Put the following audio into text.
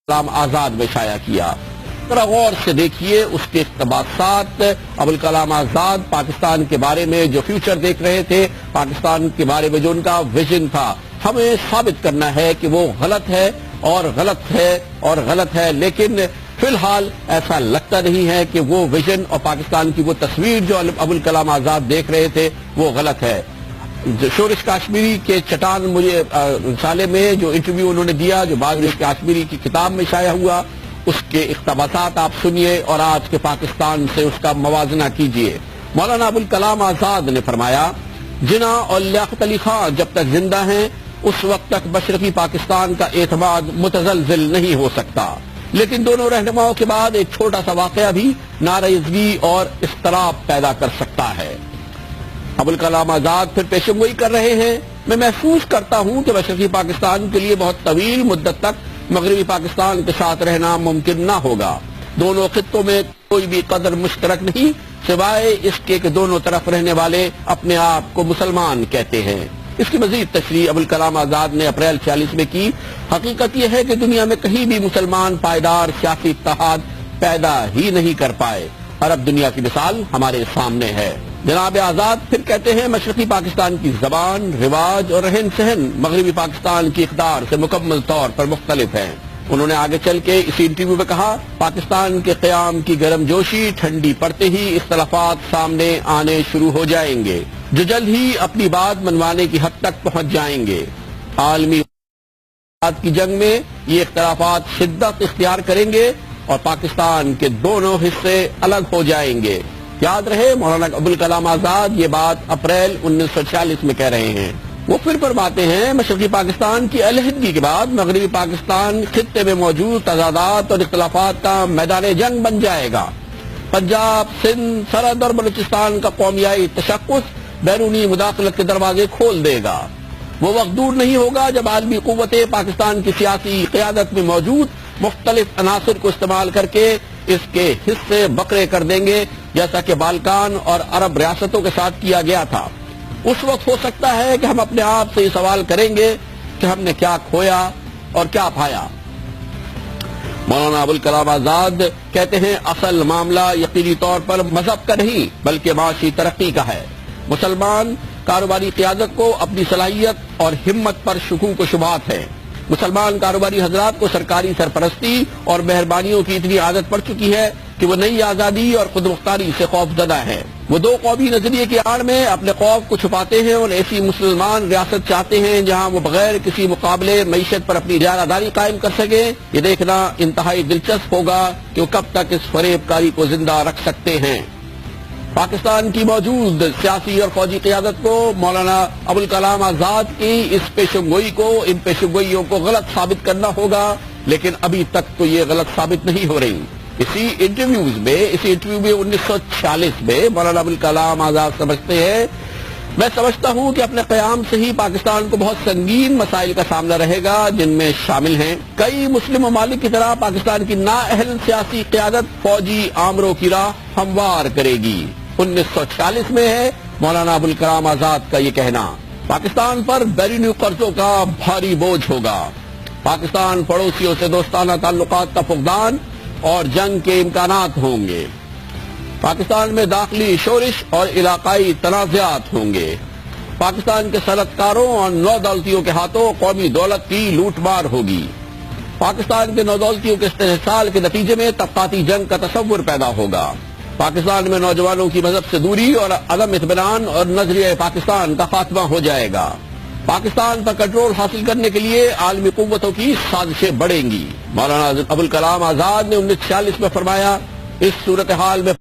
کلام آزاد میں شائع کیا۔ ذرا غور سے دیکھیے اس کے اقتباسات۔ ابوالکلام آزاد پاکستان کے بارے میں جو فیوچر دیکھ رہے تھے، پاکستان کے بارے میں جو ان کا ویژن تھا، ہمیں ثابت کرنا ہے کہ وہ غلط ہے اور غلط ہے اور غلط ہے، لیکن فی الحال ایسا لگتا نہیں ہے کہ وہ ویژن اور پاکستان کی وہ تصویر جو ابوالکلام آزاد دیکھ رہے تھے وہ غلط ہے۔ شورش کاشمیری کے چٹان مجھے رسالے میں جو انٹرویو انہوں نے دیا، جو بعد میں کاشمیری کی کتاب میں شائع ہوا، اس کے اقتباسات آپ سنیے اور آج کے پاکستان سے اس کا موازنہ کیجئے۔ مولانا ابوالکلام آزاد نے فرمایا، جناح اور لیاقت علی خان جب تک زندہ ہیں اس وقت تک مشرقی پاکستان کا اعتماد متزلزل نہیں ہو سکتا، لیکن دونوں رہنماؤں کے بعد ایک چھوٹا سا واقعہ بھی ناراضگی اور اضطراب پیدا کر سکتا ہے۔ ابوالکلام آزاد پھر پیشن گوئی کر رہے ہیں، میں محسوس کرتا ہوں کہ مشرقی پاکستان کے لیے بہت طویل مدت تک مغربی پاکستان کے ساتھ رہنا ممکن نہ ہوگا۔ دونوں خطوں میں کوئی بھی قدر مشترک نہیں سوائے اس کے کہ دونوں طرف رہنے والے اپنے آپ کو مسلمان کہتے ہیں۔ اس کی مزید تشریح ابوالکلام آزاد نے اپریل 46 میں کی۔ حقیقت یہ ہے کہ دنیا میں کہیں بھی مسلمان پائیدار سیاسی اتحاد پیدا ہی نہیں کر پائے۔ عرب دنیا کی مثال ہمارے سامنے ہے۔ جناب آزاد پھر کہتے ہیں، مشرقی پاکستان کی زبان، رواج اور رہن سہن مغربی پاکستان کی اقدار سے مکمل طور پر مختلف ہیں۔ انہوں نے آگے چل کے اسی انٹرویو میں کہا، پاکستان کے قیام کی گرم جوشی ٹھنڈی پڑتے ہی اختلافات سامنے آنے شروع ہو جائیں گے، جو جلد ہی اپنی بات منوانے کی حد تک پہنچ جائیں گے۔ عالمی کی جنگ میں یہ اختلافات شدت اختیار کریں گے اور پاکستان کے دونوں حصے الگ ہو جائیں گے۔ یاد رہے، مولانا ابوالکلام آزاد یہ بات اپریل 1946 میں کہہ رہے ہیں۔ وہ پھر فرماتے ہیں، مشرقی پاکستان کی علیحدگی کے بعد مغربی پاکستان خطے میں موجود تضادات اور اختلافات کا میدان جنگ بن جائے گا۔ پنجاب، سندھ، سرحد اور بلوچستان کا قومیائی تشخص بیرونی مداخلت کے دروازے کھول دے گا۔ وہ وقت دور نہیں ہوگا جب عالمی قوتیں پاکستان کی سیاسی قیادت میں موجود مختلف عناصر کو استعمال کر کے اس کے حصے بکرے کر دیں گے، جیسا کہ بالکان اور عرب ریاستوں کے ساتھ کیا گیا تھا۔ اس وقت ہو سکتا ہے کہ ہم اپنے آپ سے یہ سوال کریں گے کہ ہم نے کیا کھویا اور کیا پایا۔ مولانا ابوالکلام آزاد کہتے ہیں، اصل معاملہ یقینی طور پر مذہب کا نہیں بلکہ معاشی ترقی کا ہے۔ مسلمان کاروباری قیادت کو اپنی صلاحیت اور ہمت پر شکوک و شبہات ہے۔ مسلمان کاروباری حضرات کو سرکاری سرپرستی اور مہربانیوں کی اتنی عادت پڑ چکی ہے کہ وہ نئی آزادی اور خود مختاری سے خوف زدہ ہے۔ وہ دو قومی نظریے کی آڑ میں اپنے خوف کو چھپاتے ہیں اور ایسی مسلمان ریاست چاہتے ہیں جہاں وہ بغیر کسی مقابلے معیشت پر اپنی اجارہ داری قائم کر سکیں۔ یہ دیکھنا انتہائی دلچسپ ہوگا کہ وہ کب تک اس فریب کاری کو زندہ رکھ سکتے ہیں۔ پاکستان کی موجود سیاسی اور فوجی قیادت کو مولانا ابوالکلام آزاد کی اس پیشن گوئی کو، ان پیشن گوئیوں کو غلط ثابت کرنا ہوگا، لیکن ابھی تک تو یہ غلط ثابت نہیں ہو رہی۔ اسی انٹرویو میں 1946 میں مولانا ابوالکلام آزاد سمجھتے ہیں، میں سمجھتا ہوں کہ اپنے قیام سے ہی پاکستان کو بہت سنگین مسائل کا سامنا رہے گا، جن میں شامل ہیں کئی مسلم ممالک کی طرح پاکستان کی نااہل سیاسی قیادت فوجی آمروں کی راہ ہموار کرے گی۔ 1946 میں ہے مولانا ابوالکلام آزاد کا یہ کہنا۔ پاکستان پر بیرونی قرضوں کا بھاری بوجھ ہوگا۔ پاکستان پڑوسیوں سے دوستانہ تعلقات کا فقدان اور جنگ کے امکانات ہوں گے۔ پاکستان میں داخلی شورش اور علاقائی تنازعات ہوں گے۔ پاکستان کے صنعت کاروں اور نو دولتیوں کے ہاتھوں قومی دولت کی لوٹ مار ہوگی۔ پاکستان کے نو دولتیوں کے استحصال کے نتیجے میں طبقاتی جنگ کا تصور پیدا ہوگا۔ پاکستان میں نوجوانوں کی مذہب سے دوری اور عدم اطمینان اور نظریہ پاکستان کا خاتمہ ہو جائے گا۔ پاکستان پر کنٹرول حاصل کرنے کے لیے عالمی قوتوں کی سازشیں بڑھیں گی۔ مولانا ابوالکلام آزاد نے 1946 میں فرمایا، اس صورتحال میں